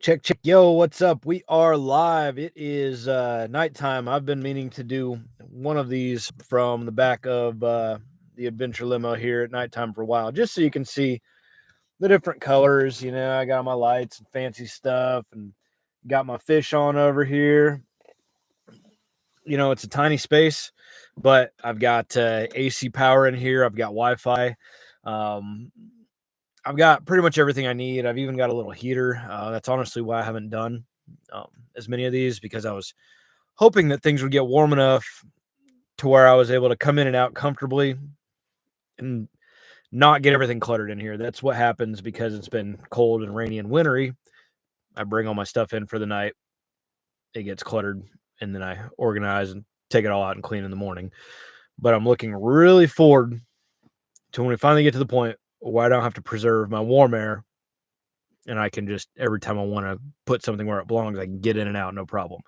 Check, check. Yo, what's up? We are live. It is nighttime. I've been meaning to do one of these from the back of the adventure limo here at nighttime for a while, just so you can see the different colors. I got my lights and fancy stuff and got my fish on over here. It's a tiny space, but I've got AC power in here. I've got Wi-Fi. Um, I've got pretty much everything I need. I've even got a little heater. That's honestly why I haven't done as many of these, because I was hoping that things would get warm enough to where I was able to come in and out comfortably and not get everything cluttered in here. That's what happens because it's been cold and rainy and wintry. I bring all my stuff in for the night. It gets cluttered, and then I organize and take it all out and clean in the morning. But I'm looking really forward to when we finally get to the point where I don't have to preserve my warm air, and I can just, every time I want to put something where it belongs, I can get in and out, no problem.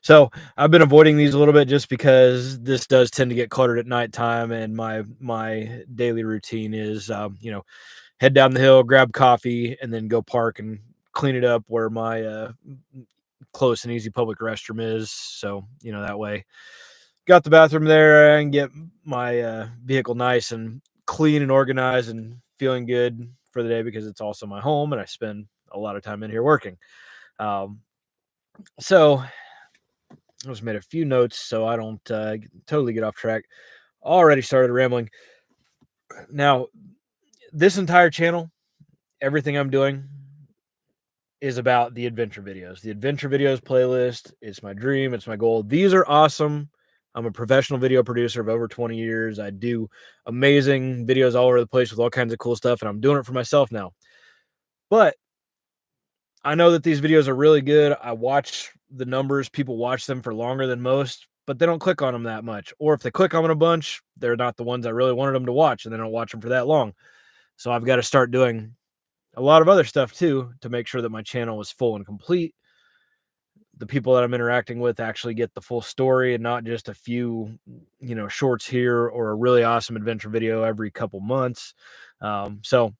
So I've been avoiding these a little bit just because this does tend to get cluttered at nighttime, and my daily routine is, head down the hill, grab coffee, and then go park and clean it up where my close and easy public restroom is. So, that way, got the bathroom there and get my vehicle nice and clean and organized and feeling good for the day, because it's also my home and I spend a lot of time in here working. So I just made a few notes so I don't totally get off track. Already started rambling. Now, this entire channel, everything I'm doing is about the adventure videos. The adventure videos playlist is my dream. It's my goal. These are awesome. I'm a professional video producer of over 20 years. I do amazing videos all over the place with all kinds of cool stuff, and I'm doing it for myself now. But I know that these videos are really good. I watch the numbers. People watch them for longer than most, but they don't click on them that much. Or if they click on them a bunch, they're not the ones I really wanted them to watch, and they don't watch them for that long. So I've got to start doing a lot of other stuff too to make sure that my channel is full and complete. The people that I'm interacting with actually get the full story, and not just a few, shorts here or a really awesome adventure video every couple months. So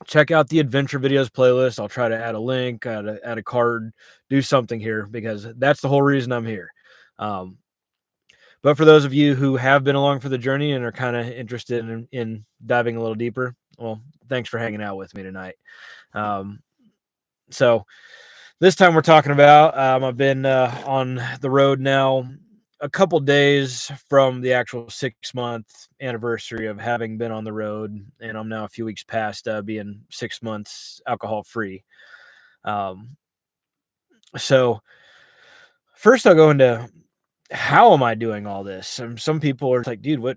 check out the adventure videos playlist. I'll try to add a link, add a card, do something here, because that's the whole reason I'm here. But for those of you who have been along for the journey and are kind of interested in diving a little deeper, well, thanks for hanging out with me tonight. So this time we're talking about, I've been on the road now a couple days from the actual 6-month anniversary of having been on the road, and I'm now a few weeks past being 6 months alcohol free. So first I'll go into how am I doing all this. And some people are like, dude,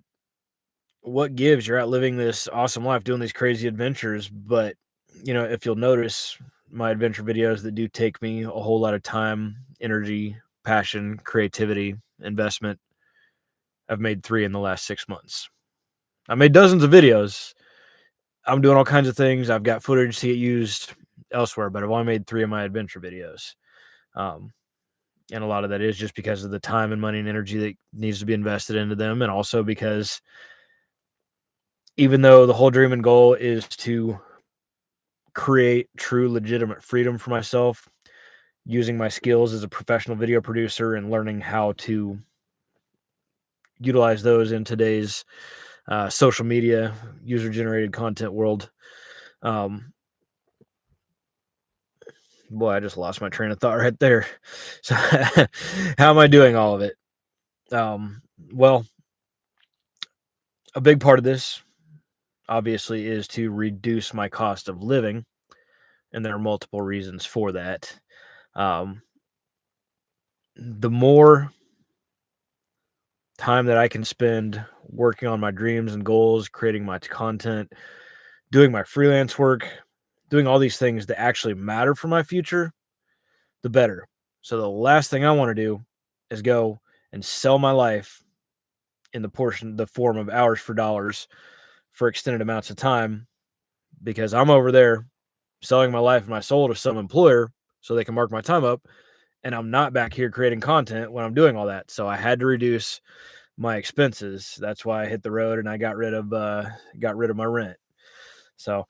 what gives? You're out living this awesome life, doing these crazy adventures. But if you'll notice, my adventure videos that do take me a whole lot of time, energy, passion, creativity, investment, I've made 3 in the last 6 months. I made dozens of videos. I'm doing all kinds of things. I've got footage to get used elsewhere, but I've only made 3 of my adventure videos. And a lot of that is just because of the time and money and energy that needs to be invested into them. And also because even though the whole dream and goal is to create true, legitimate freedom for myself, using my skills as a professional video producer and learning how to utilize those in today's social media, user-generated content world. Boy, I just lost my train of thought right there. So how am I doing all of it? Well, a big part of this, obviously, is to reduce my cost of living, and there are multiple reasons for that. The more time that I can spend working on my dreams and goals, creating my content, doing my freelance work, doing all these things that actually matter for my future, the better. So the last thing I want to do is go and sell my life in the form of hours for dollars for extended amounts of time, because I'm over there selling my life and my soul to some employer so they can mark my time up, and I'm not back here creating content when I'm doing all that. So I had to reduce my expenses. That's why I hit the road and I got rid of my rent. So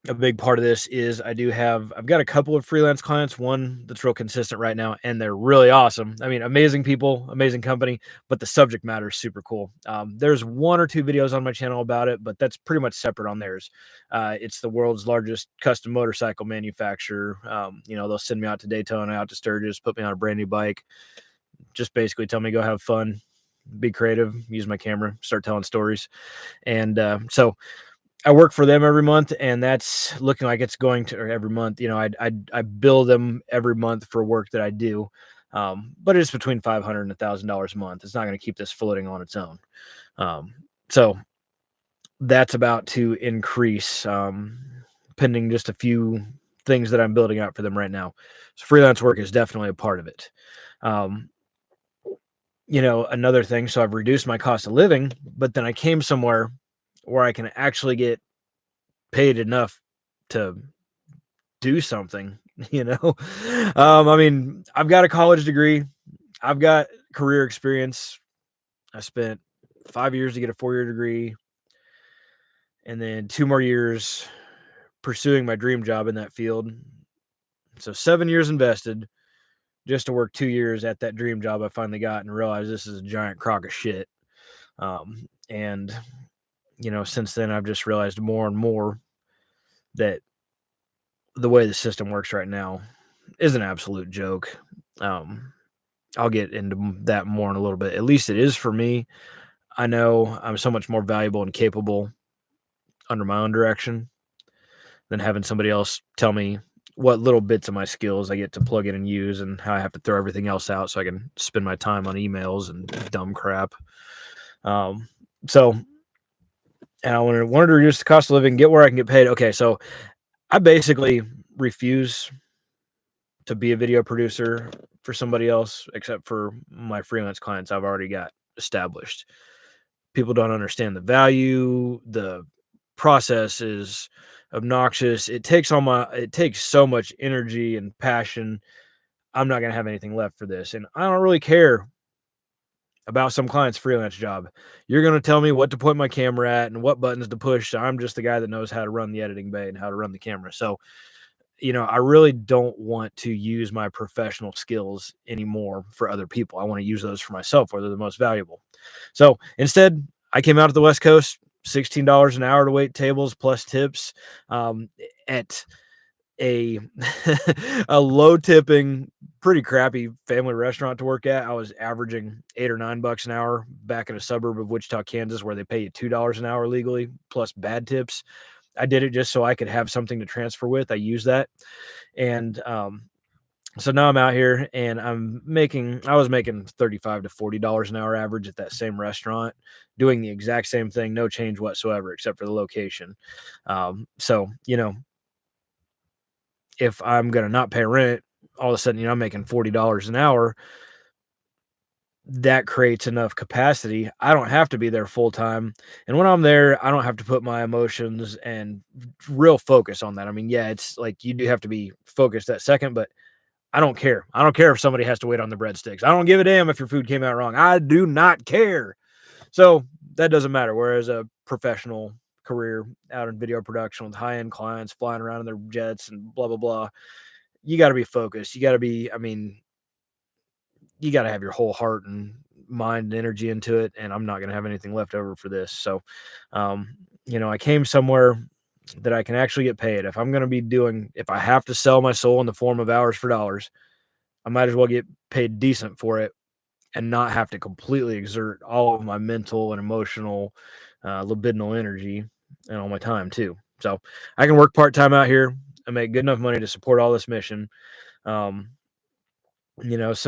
a big part of this is I've got a couple of freelance clients, one that's real consistent right now, and they're really awesome. I mean, amazing people, amazing company, but the subject matter is super cool. There's one or two videos on my channel about it, but that's pretty much separate on theirs. It's the world's largest custom motorcycle manufacturer. They'll send me out to Daytona, out to Sturgis, put me on a brand new bike, just basically tell me go have fun, be creative, use my camera, start telling stories. And so I work for them every month, and that's looking like it's going to, or every month, I bill them every month for work that I do. But it's between $500 and $1,000 a month. It's not going to keep this floating on its own. So that's about to increase, pending just a few things that I'm building out for them right now. So freelance work is definitely a part of it. Another thing, so I've reduced my cost of living, but then I came somewhere where I can actually get paid enough to do something, you know? I mean, I've got a college degree. I've got career experience. I spent 5 years to get a 4-year degree and then 2 more years pursuing my dream job in that field. So 7 years invested just to work 2 years at that dream job I finally got and realized this is a giant crock of shit. And since then I've just realized more and more that the way the system works right now is an absolute joke. I'll get into that more in a little bit. At least it is for me. I know I'm so much more valuable and capable under my own direction than having somebody else tell me what little bits of my skills I get to plug in and use and how I have to throw everything else out so I can spend my time on emails and dumb crap. So and I wanted to reduce the cost of living, get where I can get paid. Okay, so I basically refuse to be a video producer for somebody else, except for my freelance clients I've already got established. People don't understand the value. The process is obnoxious. It takes so much energy and passion. I'm not going to have anything left for this. And I don't really care about some client's freelance job. You're going to tell me what to point my camera at and what buttons to push. I'm just the guy that knows how to run the editing bay and how to run the camera. So I really don't want to use my professional skills anymore for other people. I want to use those for myself where they're the most valuable. So instead, I came out to the West Coast, $16 an hour to wait tables plus tips, at a a low tipping, pretty crappy family restaurant to work at. I was averaging $8 or $9 an hour back in a suburb of Wichita, Kansas, where they pay you $2 an hour legally plus bad tips. I did it just so I could have something to transfer with. I use that. And so now I'm out here and I was making $35 to $40 an hour average at that same restaurant, doing the exact same thing, no change whatsoever, except for the location. So, if I'm going to not pay rent, all of a sudden, I'm making $40 an hour. That creates enough capacity. I don't have to be there full time. And when I'm there, I don't have to put my emotions and real focus on that. I mean, yeah, it's like you do have to be focused that second, but I don't care. I don't care if somebody has to wait on the breadsticks. I don't give a damn if your food came out wrong. I do not care. So that doesn't matter. Whereas a professional career out in video production with high-end clients flying around in their jets and blah, blah, blah, you got to be focused. You got to be, you got to have your whole heart and mind and energy into it. And I'm not going to have anything left over for this. So, I came somewhere that I can actually get paid. If I'm going to be if I have to sell my soul in the form of hours for dollars, I might as well get paid decent for it and not have to completely exert all of my mental and emotional, libidinal energy and all my time too. So I can work part-time out here and make good enough money to support all this mission. So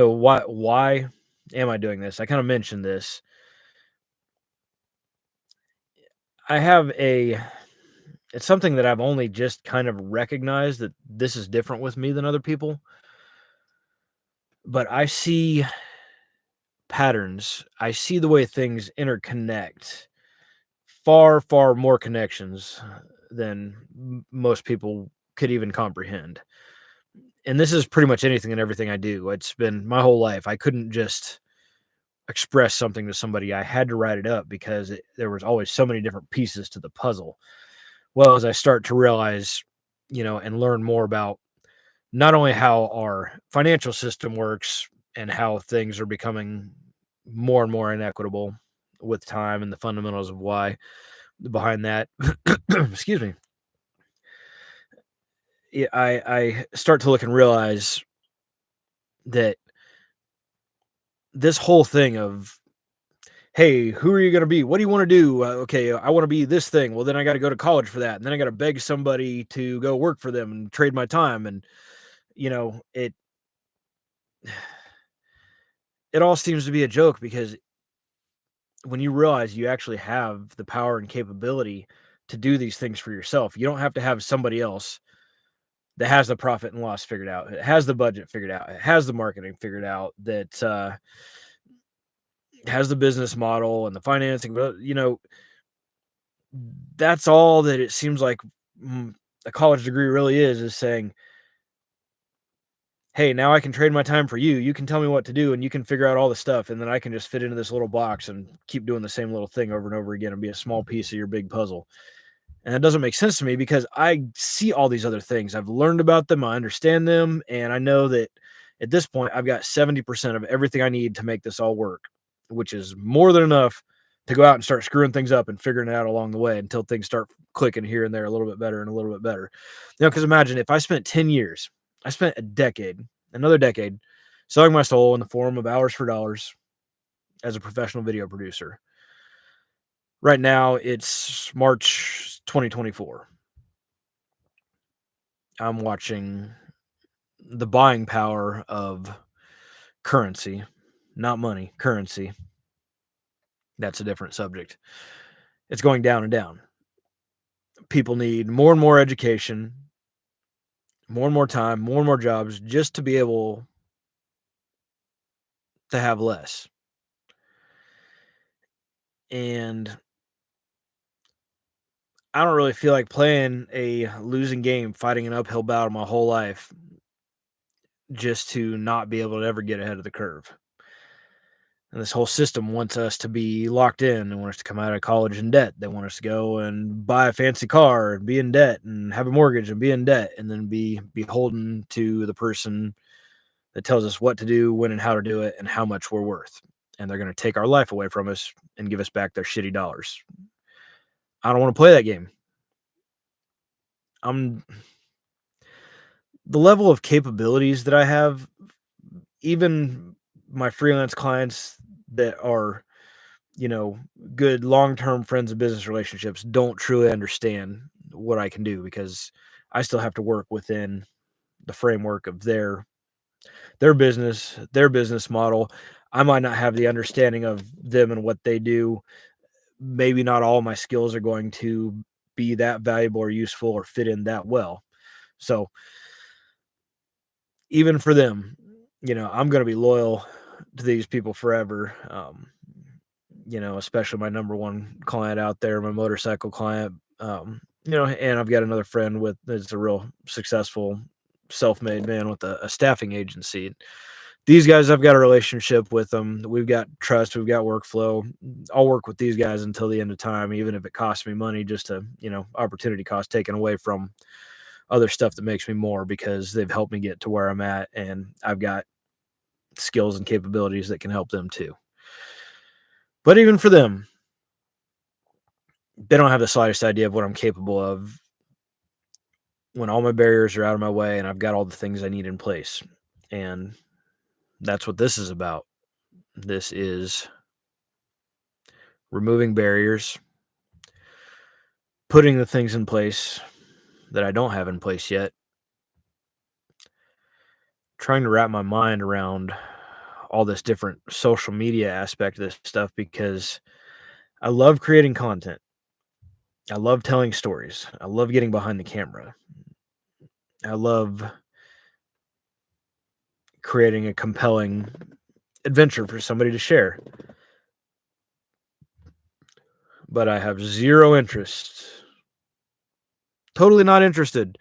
why am I doing this? I kind of mentioned this. It's something that I've only just kind of recognized that this is different with me than other people. But I see patterns. I see the way things interconnect. Far, far more connections than most people could even comprehend. And this is pretty much anything and everything I do. It's been my whole life. I couldn't just express something to somebody. I had to write it up because there was always so many different pieces to the puzzle. Well, as I start to realize, and learn more about not only how our financial system works and how things are becoming more and more inequitable with time and the fundamentals of why behind that, excuse me, I start to look and realize that this whole thing of, hey, who are you going to be? What do you want to do? Okay, I want to be this thing. Well, then I got to go to college for that. And then I got to beg somebody to go work for them and trade my time. And, it, it all seems to be a joke because when you realize you actually have the power and capability to do these things for yourself, you don't have to have somebody else that has the profit and loss figured out. It has the budget figured out. It has the marketing figured out. That has the business model and the financing. But that's all that it seems like a college degree really is saying, hey, now I can trade my time for you. You can tell me what to do and you can figure out all the stuff. And then I can just fit into this little box and keep doing the same little thing over and over again and be a small piece of your big puzzle. And it doesn't make sense to me because I see all these other things. I've learned about them. I understand them. And I know that at this point, I've got 70% of everything I need to make this all work, which is more than enough to go out and start screwing things up and figuring it out along the way until things start clicking here and there a little bit better and a little bit better. Because imagine if I spent 10 years, I spent a decade, another decade, selling my soul in the form of hours for dollars as a professional video producer. Right now, it's March 2024. I'm watching the buying power of currency, not money, currency. That's a different subject. It's going down and down. People need more and more education, more and more time, more and more jobs just to be able to have less. And I don't really feel like playing a losing game, fighting an uphill battle my whole life just to not be able to ever get ahead of the curve. And this whole system wants us to be locked in. They want us to come out of college in debt. They want us to go and buy a fancy car and be in debt and have a mortgage and be in debt and then be beholden to the person that tells us what to do, when and how to do it, and how much we're worth. And they're going to take our life away from us and give us back their shitty dollars. I don't want to play that game. I'm the level of capabilities that I have, even my freelance clients that are, good long-term friends and business relationships don't truly understand what I can do because I still have to work within the framework of their business model. I might not have the understanding of them and what they do. Maybe not all my skills are going to be that valuable or useful or fit in that well. So even for them, I'm going to be loyal to these people forever. Especially my number one client out there, my motorcycle client. And I've got another friend that's a real successful self-made man with a staffing agency. These guys, I've got a relationship with them. We've got trust, we've got workflow. I'll work with these guys until the end of time, even if it costs me money, just to, opportunity cost taken away from other stuff that makes me more because they've helped me get to where I'm at. And I've got skills and capabilities that can help them too. But even for them, they don't have the slightest idea of what I'm capable of when all my barriers are out of my way and I've got all the things I need in place. And that's what this is about. This is removing barriers, putting the things in place that I don't have in place yet, trying to wrap my mind around all this different social media aspect of this stuff because I love creating content. I love telling stories. I love getting behind the camera. I love creating a compelling adventure for somebody to share. But I have zero interest, totally not interested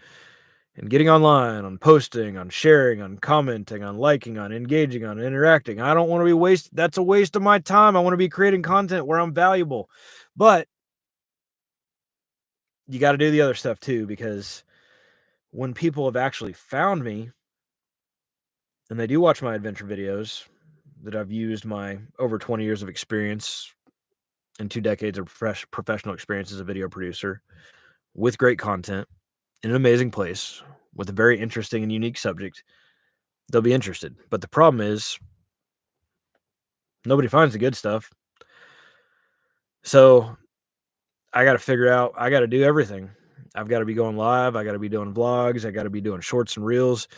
in getting online, on posting, on sharing, on commenting, on liking, on engaging, on interacting. I don't want to be wasted. That's a waste of my time. I want to be creating content where I'm valuable. But you got to do the other stuff too, because when people have actually found me and they do watch my adventure videos that I've used my over 20 years of experience and 2 decades of professional experience as a video producer with great content in an amazing place with a very interesting and unique subject, they'll be interested. But the problem is nobody finds the good stuff. So I got to figure out, I got to do everything. I've got to be going live. I got to be doing vlogs. I got to be doing shorts and reels.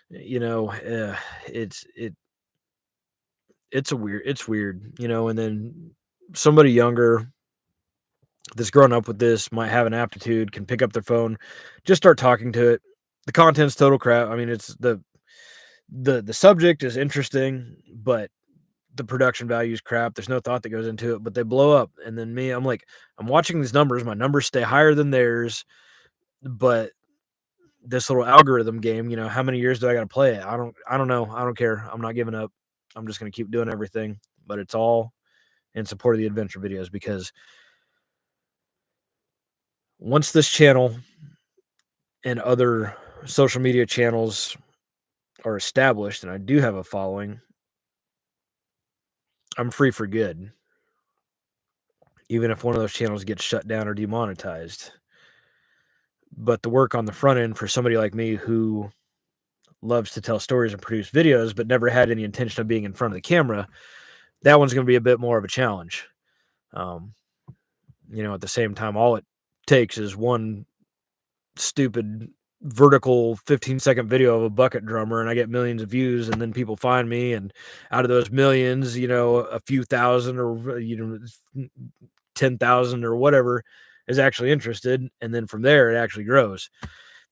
You know, it's it's weird, you know. And then somebody younger that's grown up with this might have an aptitude, can pick up their phone, just start talking to it. The content's total crap. I mean, it's the subject is interesting, but the production value is crap. There's no thought that goes into it, but they blow up. And then me, I'm like, I'm watching these numbers. My numbers stay higher than theirs, but this little algorithm game, you know, how many years do I got to play it? I don't know. I don't care. I'm not giving up. I'm just going to keep doing everything, but it's all in support of the adventure videos, because once this channel and other social media channels are established and I do have a following, I'm free for good. Even if one of those channels gets shut down or demonetized. But the work on the front end for somebody like me who loves to tell stories and produce videos, but never had any intention of being in front of the camera, that one's going to be a bit more of a challenge. Um, you know, at the same time, all it takes is one stupid vertical 15-second video of a bucket drummer and I get millions of views, and then people find me, and out of those millions, you know, a few thousand or, you know, 10,000 or whatever is actually interested, and then from there it actually grows.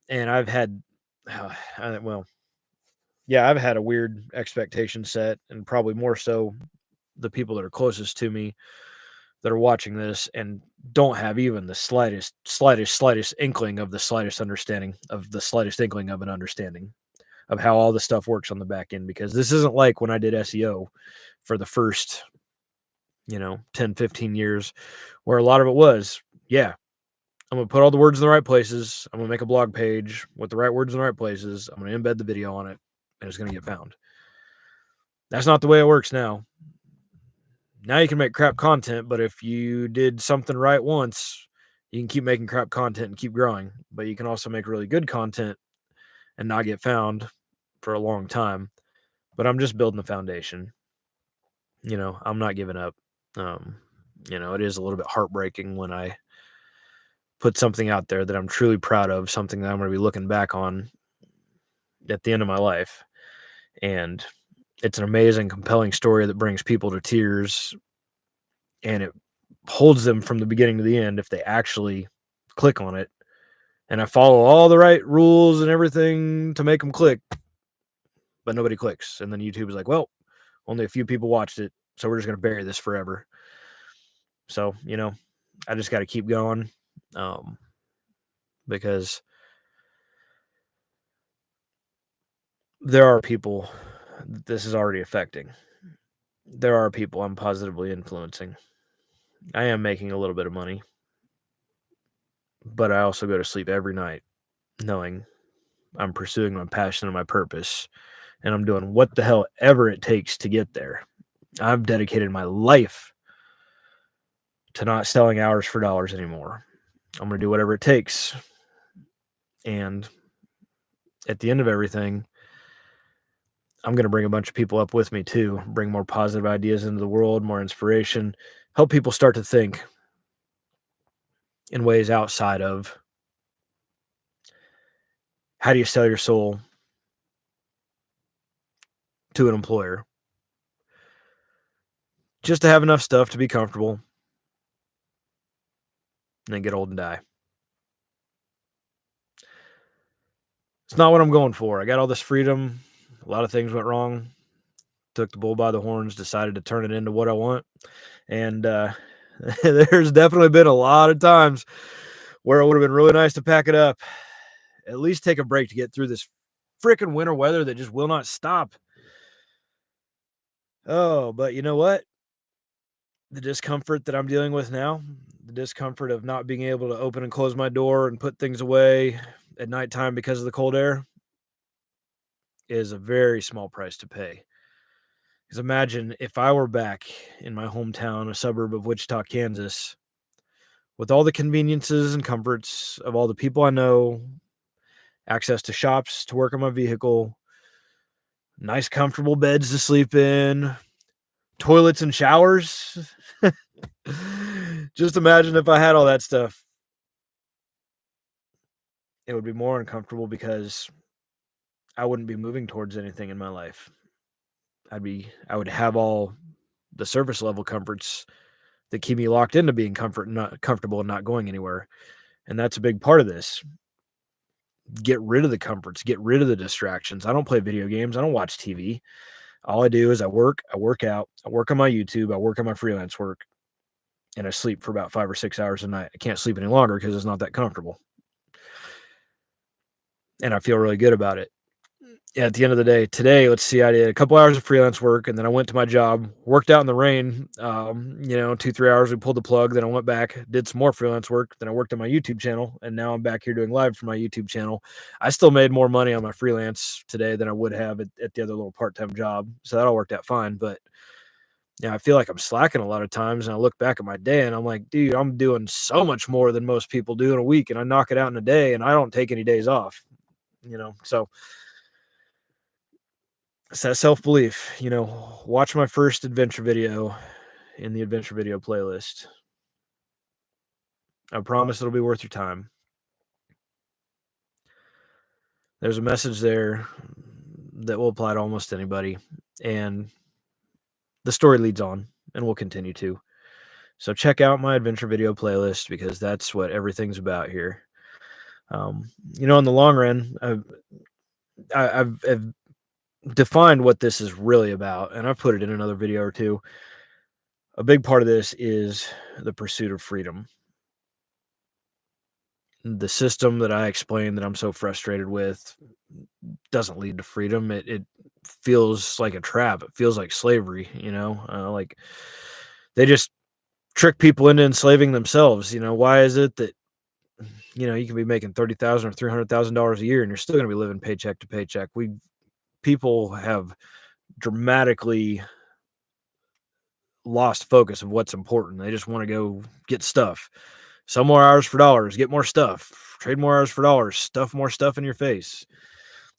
And I've had well, yeah, I've had a weird expectation set, and probably more so the people that are closest to me that are watching this and don't have even the slightest inkling of the slightest understanding of the slightest inkling of an understanding of how all the stuff works on the back end. Because this isn't like when I did SEO for the first, you know, 10, 15 years, where a lot of it was, yeah, I'm going to put all the words in the right places. I'm going to make a blog page with the right words in the right places. I'm going to embed the video on it, and it's going to get found. That's not the way it works now. Now you can make crap content, but if you did something right once, you can keep making crap content and keep growing. But you can also make really good content and not get found for a long time. But I'm just building the foundation. You know, I'm not giving up. You know, it is a little bit heartbreaking when I put something out there that I'm truly proud of, something that I'm going to be looking back on at the end of my life. And it's an amazing, compelling story that brings people to tears, and it holds them from the beginning to the end if they actually click on it. And I follow all the right rules and everything to make them click, but nobody clicks. And then YouTube is like, well, only a few people watched it, so we're just going to bury this forever. So, you know, I just got to keep going, because there are people this is already affecting. There are people I'm positively influencing. I am making a little bit of money, but I also go to sleep every night knowing I'm pursuing my passion and my purpose, and I'm doing what the hell ever it takes to get there. I've dedicated my life to not selling hours for dollars anymore. I'm going to do whatever it takes. And at the end of everything, I'm going to bring a bunch of people up with me too, bring more positive ideas into the world, more inspiration, help people start to think in ways outside of how do you sell your soul to an employer just to have enough stuff to be comfortable and then get old and die. It's not what I'm going for. I got all this freedom. A lot of things went wrong. Took the bull by the horns, decided to turn it into what I want. And there's definitely been a lot of times where it would have been really nice to pack it up, at least take a break to get through this freaking winter weather that just will not stop. Oh, but you know what? the discomfort that I'm dealing with now, the discomfort of not being able to open and close my door and put things away at nighttime because of the cold air is a very small price to pay. Because imagine if I were back in my hometown, a suburb of Wichita, Kansas, with all the conveniences and comforts of all the people I know, access to shops to work on my vehicle, nice comfortable beds to sleep in, toilets and showers. Just imagine if I had all that stuff. It would be more uncomfortable because I wouldn't be moving towards anything in my life. I would have all the surface level comforts that keep me locked into being not comfortable and not going anywhere. And that's a big part of this. Get rid of the comforts, get rid of the distractions. I don't play video games. I don't watch TV. All I do is I work out, I work on my YouTube, I work on my freelance work, and I sleep for about 5 or 6 hours a night. I can't sleep any longer because it's not that comfortable. And I feel really good about it. At the end of the day, today, let's see, I did a couple hours of freelance work and then I went to my job, worked out in the rain, 2-3 hours, we pulled the plug. Then I went back, did some more freelance work. Then I worked on my YouTube channel and now I'm back here doing live for my YouTube channel. I still made more money on my freelance today than I would have at the other little part-time job. So that all worked out fine. But yeah, I feel like I'm slacking a lot of times. And I look back at my day and I'm like, dude, I'm doing so much more than most people do in a week. And I knock it out in a day and I don't take any days off, so it's that self-belief, watch my first adventure video in the adventure video playlist. I promise it'll be worth your time. There's a message there that will apply to almost anybody, and the story leads on and will continue to. So check out my adventure video playlist because that's what everything's about here. In the long run, I've defined what this is really about, and I've put it in another video or two. A big part of this is the pursuit of freedom. The system that I explained that I'm so frustrated with doesn't lead to freedom. It feels like a trap. It feels like slavery, like they just trick people into enslaving themselves. Why is it that, you can be making $30,000 or $300,000 a year and you're still going to be living paycheck to paycheck? People have dramatically lost focus of what's important. They just want to go get stuff. Sell more hours for dollars, get more stuff, trade more hours for dollars, stuff more stuff in your face.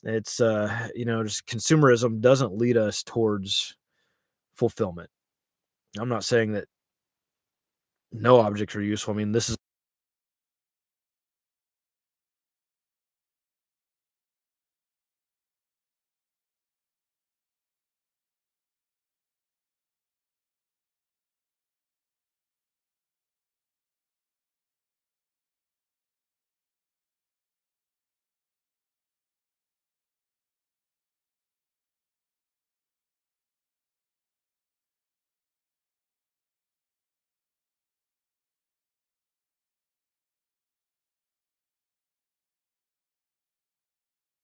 It's, just consumerism doesn't lead us towards fulfillment. I'm not saying that no objects are useful. I mean, this is